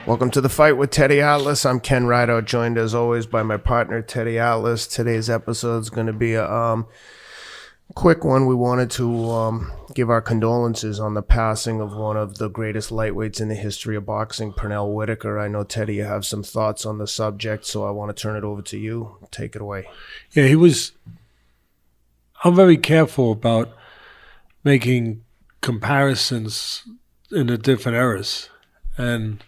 Welcome to The Fight with Teddy Atlas. I'm Ken Rideout, joined as always by my partner, Teddy Atlas. Today's episode is going to be a quick one. We wanted to give our condolences on the passing of one of the greatest lightweights in the history of boxing, Pernell Whitaker. I know, Teddy, you have some thoughts on the subject, so I want to turn it over to you. Take it away. Yeah, I'm very careful about making comparisons in the different eras. And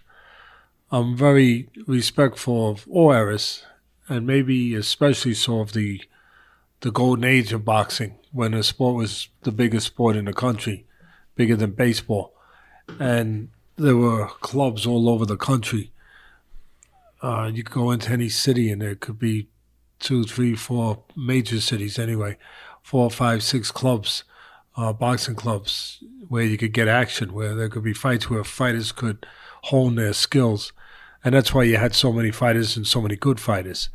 I'm very respectful of all eras, and maybe especially so of the golden age of boxing, when the sport was the biggest sport in the country, bigger than baseball. And there were clubs all over the country. You could go into any city and there could be 2, 3, 4 major cities anyway, 4, 5, 6 clubs, boxing clubs, where you could get action, where there could be fights where fighters could hone their skills. And that's why you had so many fighters and so many good fighters.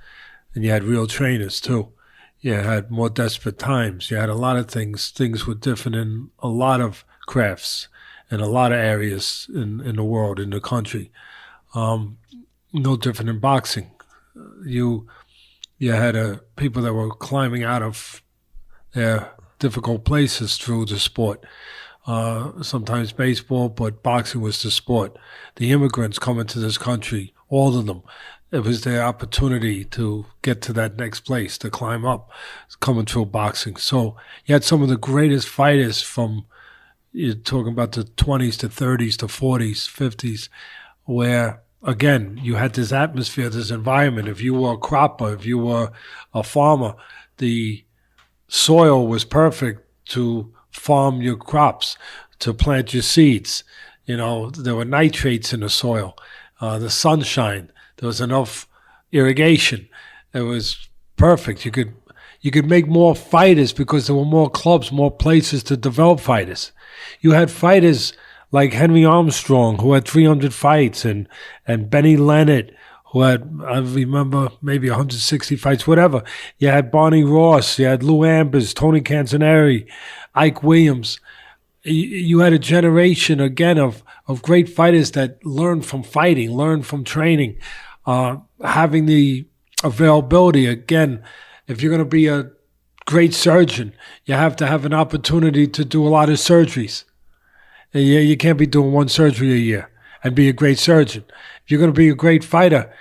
And you had real trainers too. You had more desperate times. You had a lot of things. Things were different in a lot of crafts and a lot of areas in the world, in the country. No different in boxing. You had people that were climbing out of their difficult places through the sport. Sometimes baseball, but boxing was the sport. The immigrants coming to this country, all of them, it was their opportunity to get to that next place, to climb up, coming through boxing. So you had some of the greatest fighters from, you're talking about the 20s to 30s to 40s, 50s, where, again, you had this atmosphere, this environment. If you were a cropper, if you were a farmer, the soil was perfect to farm your crops, to plant your seeds. You know, there were nitrates in the soil, the sunshine, there was enough irrigation. It was perfect. You could make more fighters because there were more clubs, more places to develop fighters. You had fighters like Henry Armstrong, who had 300 fights, and Benny Leonard, who had, I remember, maybe 160 fights, whatever. You had Barney Ross, you had Lou Ambers, Tony Canzoneri, Ike Williams. You had a generation, again, of great fighters that learned from fighting, learned from training, having the availability. Again, if you're going to be a great surgeon, you have to have an opportunity to do a lot of surgeries. You can't be doing one surgery a year and be a great surgeon. If you're going to be a great fighter,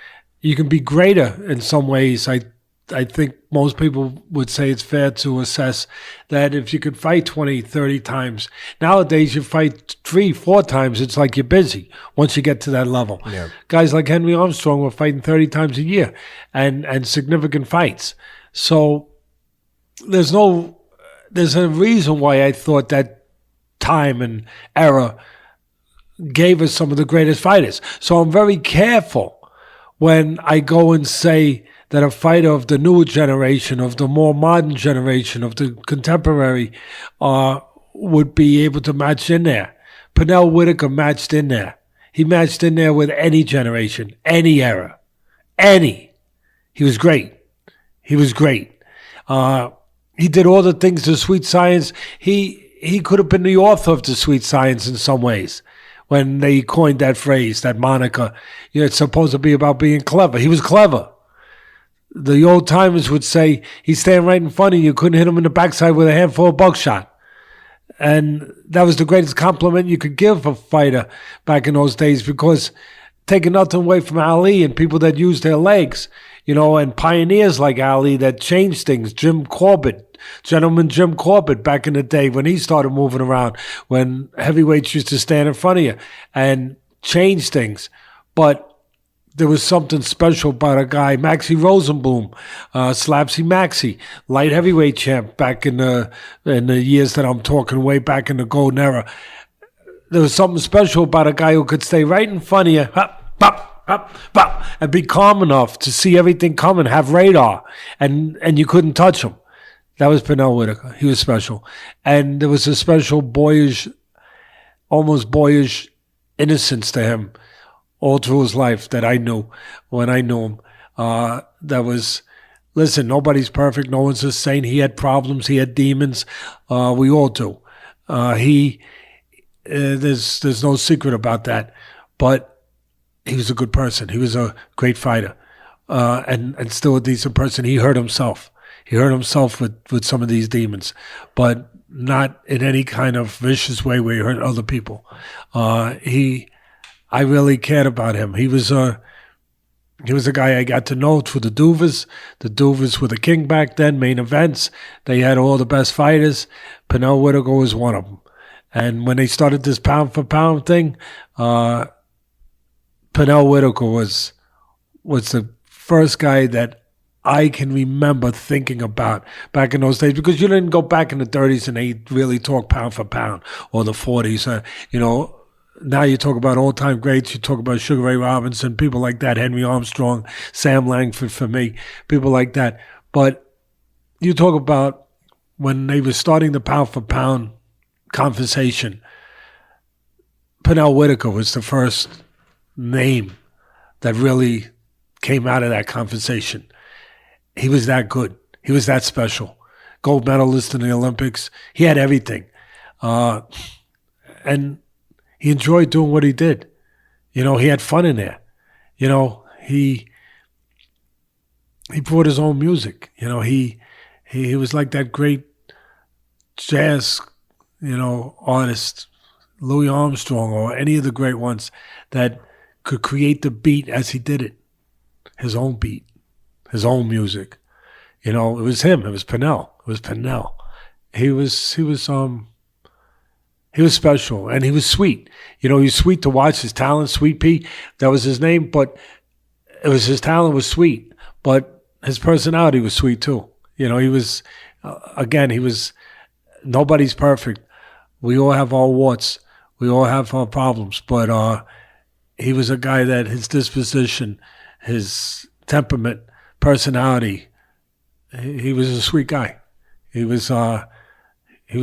you can be greater in some ways. I think most people would say it's fair to assess that if you could fight 20, 30 times, nowadays you fight 3, 4 times, it's like you're busy once you get to that level. Yeah. Guys like Henry Armstrong were fighting 30 times a year and significant fights. So there's a reason why I thought that time and era gave us some of the greatest fighters. So I'm very careful when I go and say that a fighter of the newer generation, of the more modern generation, of the contemporary, would be able to match in there. Pernell Whitaker matched in there. He matched in there with any generation, any era, any. He was great. He was great. He did all the things to Sweet Science. He could have been the author of the Sweet Science in some ways. When they coined that phrase, that moniker, it's supposed to be about being clever. He was clever. The old timers would say he's standing right in front of you, couldn't hit him in the backside with a handful of buckshot. And that was the greatest compliment you could give a fighter back in those days, because taking nothing away from Ali and people that used their legs, and pioneers like Ali that changed things. Jim Corbett back in the day when he started moving around, when heavyweights used to stand in front of you and change things. But there was something special about a guy, Maxie Rosenblum, Slapsy Maxie, light heavyweight champ back in the years that I'm talking, way back in the golden era. There was something special about a guy who could stay right in front of you, hop, bop, hop, bop, and be calm enough to see everything coming, have radar, and you couldn't touch him. That was Pernell Whitaker. He was special. And there was a special boyish, almost boyish innocence to him all through his life that I knew when I knew him. That was, listen, nobody's perfect. No one's a saint. He had problems. He had demons. We all do. There's no secret about that. But he was a good person. He was a great fighter, and still a decent person. He hurt himself. He hurt himself with some of these demons, but not in any kind of vicious way where he hurt other people. I really cared about him. He was a guy I got to know through the Duvas. The Duvas were the king back then, main events. They had all the best fighters. Pernell Whitaker was one of them. And when they started this pound for pound thing, Pernell Whitaker was the first guy that I can remember thinking about back in those days, because you didn't go back in the 30s and they really talk pound for pound, or the 40s. Now you talk about all-time greats. You talk about Sugar Ray Robinson, people like that, Henry Armstrong, Sam Langford for me, people like that. But you talk about when they were starting the pound for pound conversation, Pernell Whitaker was the first name that really came out of that conversation. He was that good. He was that special. Gold medalist in the Olympics. He had everything. And he enjoyed doing what he did. He had fun in there. He brought his own music. He was like that great jazz, artist, Louis Armstrong, or any of the great ones that could create the beat as he did it. His own beat, his own music. It was him. It was Pernell. He was special, and he was sweet. He was sweet to watch. His talent, Sweet Pea, that was his name, but his talent was sweet, but his personality was sweet too. He was, nobody's perfect. We all have our warts. We all have our problems, but he was a guy that his disposition, his temperament, personality, he was a sweet guy. He was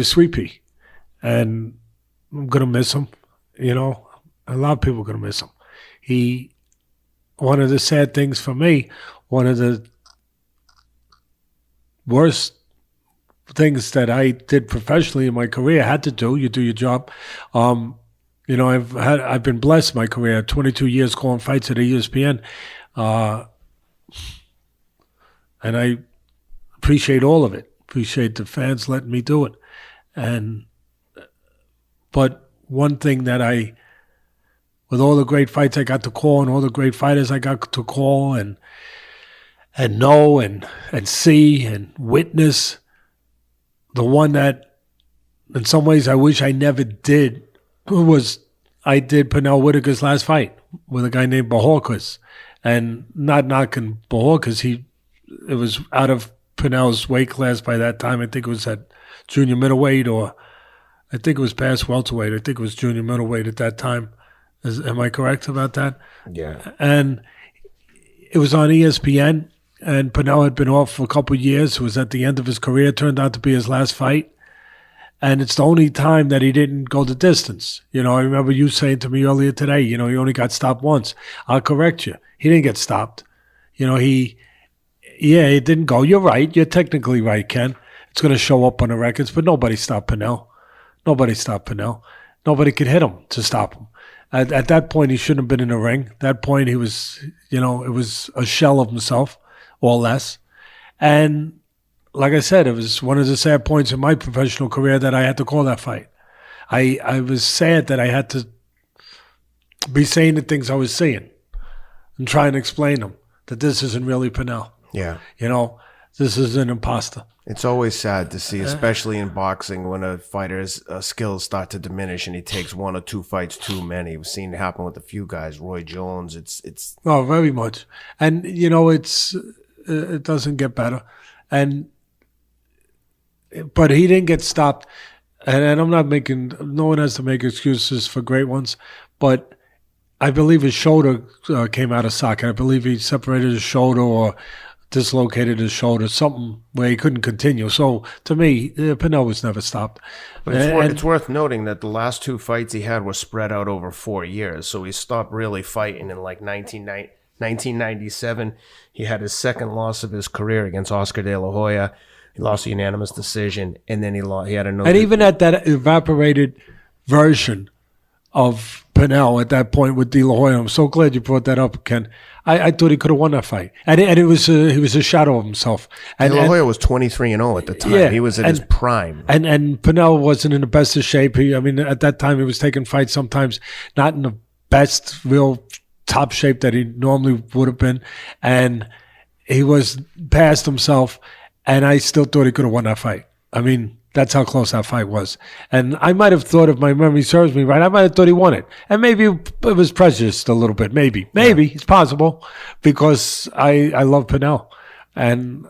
Sweet Pea, and I'm gonna miss him. A lot of people are gonna miss him. One of the sad things for me, one of the worst things that I did professionally in my career, had to do. You do your job. I've been blessed in my career. 22 years calling fights at ESPN, and I appreciate all of it. Appreciate the fans letting me do it, But one thing that with all the great fights I got to call and all the great fighters I got to call and know and see and witness, the one that in some ways I wish I never did was I did Pernell Whitaker's last fight with a guy named Bajorquez. And not knocking Bajorquez, it was out of Pernell's weight class by that time. I think it was at junior middleweight, or I think it was past welterweight. I think it was junior middleweight at that time. Am I correct about that? Yeah. And it was on ESPN, and Pernell had been off for a couple of years. It was at the end of his career. It turned out to be his last fight. And it's the only time that he didn't go the distance. I remember you saying to me earlier today, he only got stopped once. I'll correct you. He didn't get stopped. He didn't go. You're right. You're technically right, Ken. It's going to show up on the records, but nobody stopped Pernell. Nobody could hit him to stop him. At that point, he shouldn't have been in the ring. At that point, he was, it was a shell of himself, or less. And like I said, it was one of the sad points in my professional career that I had to call that fight. I was sad that I had to be saying the things I was saying and trying to explain them, that this isn't really Pernell. Yeah. This is an imposter. It's always sad to see, especially in boxing, when a fighter's skills start to diminish and he takes one or two fights too many. We've seen it happen with a few guys. Roy Jones. It's. Oh, very much. And it doesn't get better. But he didn't get stopped. And I'm not no one has to make excuses for great ones, but I believe his shoulder came out of socket. I believe he separated his shoulder or dislocated his shoulder, something where he couldn't continue. So to me, Pernell was never stopped. But it's worth noting that the last two fights he had were spread out over 4 years. So he stopped really fighting in like 1997. He had his second loss of his career against Oscar De La Hoya. He lost a unanimous decision, and then he had another. And even at that evaporated version of Pernell at that point with De La Hoya. I'm so glad you brought that up, Ken. I thought he could have won that fight, and it was he was a shadow of himself. And De La Hoya was 23-0 at the time. Yeah, he was at his prime. And Pernell wasn't in the best of shape. I mean, at that time, he was taking fights sometimes not in the best, real top shape that he normally would have been, and he was past himself. And I still thought he could have won that fight. I mean, that's how close that fight was. And I might have thought, if my memory serves me right, I might have thought he won it. And maybe it was prejudiced a little bit. Maybe. It's possible, because I love Pernell. And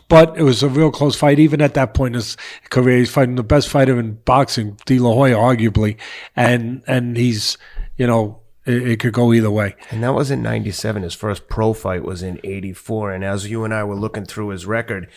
but it was a real close fight. Even at that point in his career, he's fighting the best fighter in boxing, De La Hoya, arguably. And he's, it could go either way. And that was in 97. His first pro fight was in 84. And as you and I were looking through his record,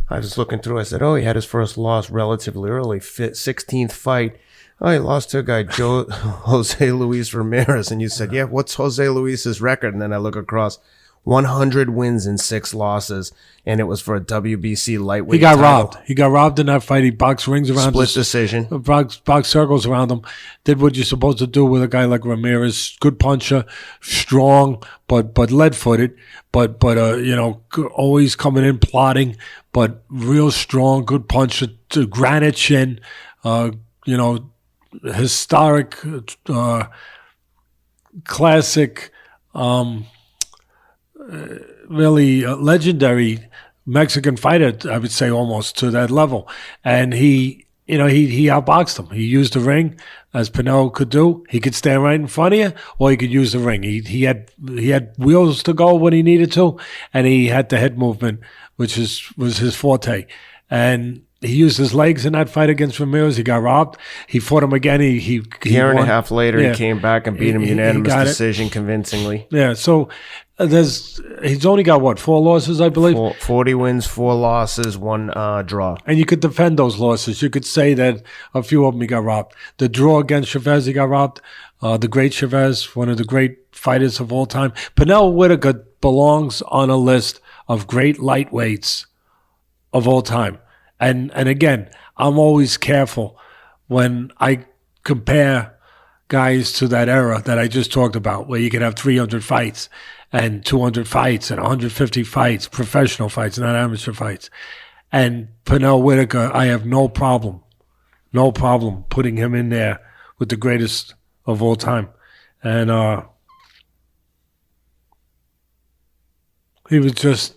I was looking through, I said, he had his first loss relatively early, 16th fight. Oh, he lost to a guy, Jose Luis Ramirez. And you said, yeah, what's Jose Luis's record? And then I look across, 100 wins and 6 losses, and it was for a WBC lightweight He got title. robbed. He got robbed in that fight. He boxed rings around Split decision. Boxed circles around him. Did what you're supposed to do with a guy like Ramirez. Good puncher, strong, but lead-footed. But always coming in plotting, but real strong, good puncher, granite chin. Historic, classic. Really legendary Mexican fighter, I would say, almost to that level. And he outboxed him. He used the ring, as Pernell could do. He could stand right in front of you, or he could use the ring. He had wheels to go when he needed to, and he had the head movement, which was his forte. And he used his legs in that fight against Ramirez. He got robbed. He fought him again. He year and won. a half later, he came back and beat him unanimous decision convincingly. Yeah, so he's only got 4 losses, I believe. 40 wins, 4 losses, 1 draw. And you could defend those losses. You could say that a few of them he got robbed. The draw against Chavez, he got robbed. The great Chavez, one of the great fighters of all time. Pernell Whitaker belongs on a list of great lightweights of all time. And again, I'm always careful when I compare guys to that era that I just talked about, where you could have 300 fights and 200 fights and 150 fights, professional fights, not amateur fights. And Pernell Whitaker, I have no problem putting him in there with the greatest of all time. And he was just,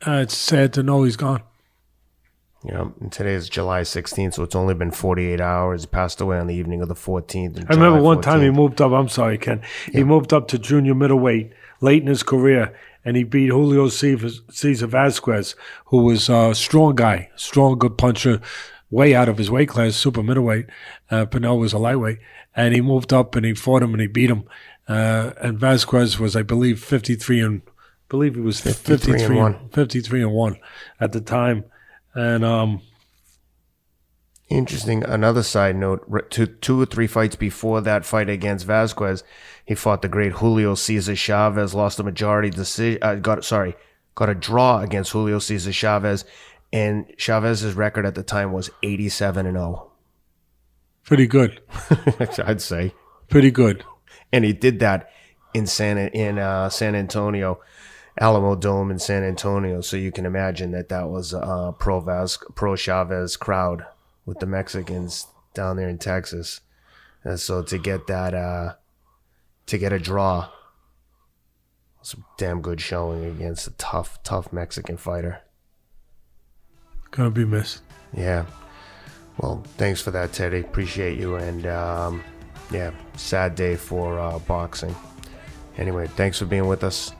it's sad to know he's gone. And today is July 16th, so it's only been 48 hours. He passed away on the evening of the 14th. I remember one time he moved up. I'm sorry, Ken. He moved up to junior middleweight late in his career, and he beat Julio Cesar Vasquez, who was a strong guy, strong, good puncher, way out of his weight class, super middleweight. Pernell was a lightweight, and he moved up and he fought him and he beat him. And Vasquez was, I believe, 53 and 1 at the time. And interesting. Another side note: 2 or 3 fights before that fight against Vasquez, he fought the great Julio Cesar Chavez. Lost a majority decision. Got a draw against Julio Cesar Chavez, and Chavez's record at the time was 87-0. Pretty good. I'd say pretty good. And he did that in San Antonio. Alamo Dome in San Antonio, so you can imagine that was a pro Chavez crowd with the Mexicans down there in Texas, and so to get that to get a draw was a damn good showing against a tough Mexican fighter. Gonna be missed. Yeah. Well, thanks for that, Teddy. Appreciate you, and sad day for boxing. Anyway, thanks for being with us.